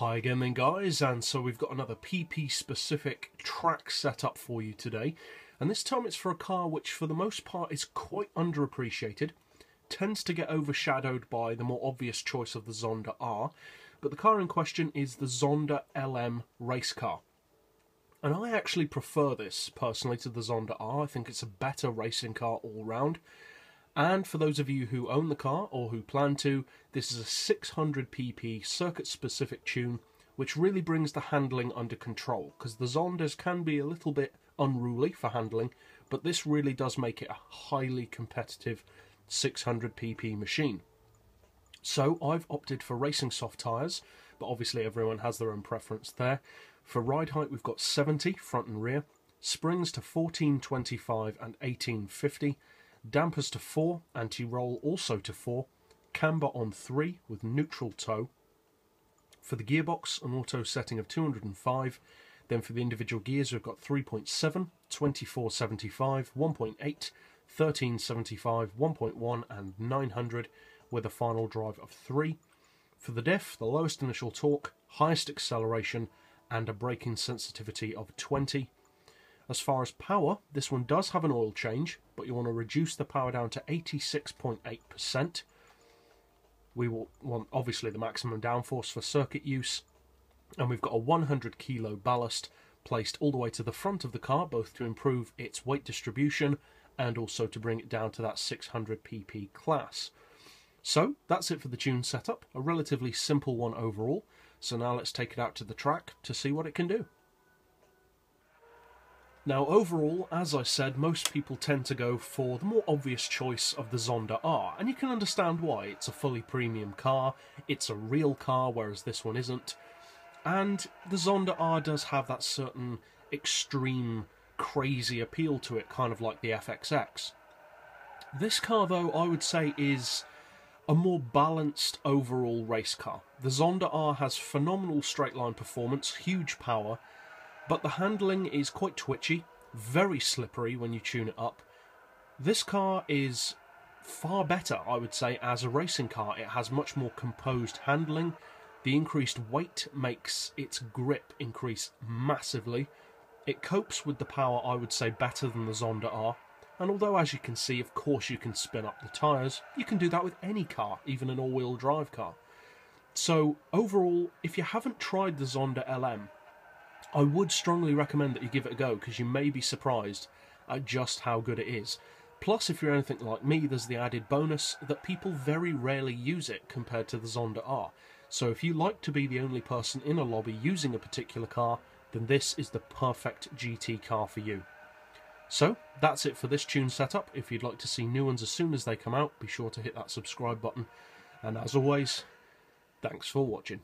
Hi again then guys, and so we've got another PP specific track setup for you today, and this time it's for a car which for the most part is quite underappreciated, tends to get overshadowed by the more obvious choice of the Zonda R, but the car in question is the Zonda LM race car. And I actually prefer this personally to the Zonda R. I think it's a better racing car all round. And for those of you who own the car, or who plan to, this is a 600 pp circuit-specific tune, which really brings the handling under control, because the Zondas can be a little bit unruly for handling, but this really does make it a highly competitive 600 pp machine. So I've opted for racing soft tyres, but obviously everyone has their own preference there. For ride height we've got 70 front and rear, springs to 1425 and 1850, dampers to 4, anti-roll also to 4, camber on 3 with neutral toe. For the gearbox, an auto setting of 205. Then for the individual gears, we've got 3.7, 2475, 1.8, 1375, 1.1 and 900 with a final drive of 3. For the diff, the lowest initial torque, highest acceleration and a braking sensitivity of 20. As far as power, this one does have an oil change, but you want to reduce the power down to 86.8%. We will want obviously the maximum downforce for circuit use, and we've got a 100 kilo ballast placed all the way to the front of the car, both to improve its weight distribution and also to bring it down to that 600 pp class. So that's it for the tune setup, a relatively simple one overall. So now let's take it out to the track to see what it can do. Now overall, as I said, most people tend to go for the more obvious choice of the Zonda R, and you can understand why. It's a fully premium car, it's a real car, whereas this one isn't, and the Zonda R does have that certain extreme, crazy appeal to it, kind of like the FXX. This car, though, I would say is a more balanced overall race car. The Zonda R has phenomenal straight line performance, huge power, but the handling is quite twitchy, very slippery when you tune it up. This car is far better, I would say, as a racing car. It has much more composed handling. The increased weight makes its grip increase massively. It copes with the power, I would say, better than the Zonda R. And although, as you can see, of course you can spin up the tyres, you can do that with any car, even an all-wheel drive car. So, overall, if you haven't tried the Zonda LM, I would strongly recommend that you give it a go, because you may be surprised at just how good it is. Plus, if you're anything like me, there's the added bonus that people very rarely use it compared to the Zonda R. So if you like to be the only person in a lobby using a particular car, then this is the perfect GT car for you. So, that's it for this tune setup. If you'd like to see new ones as soon as they come out, be sure to hit that subscribe button. And as always, thanks for watching.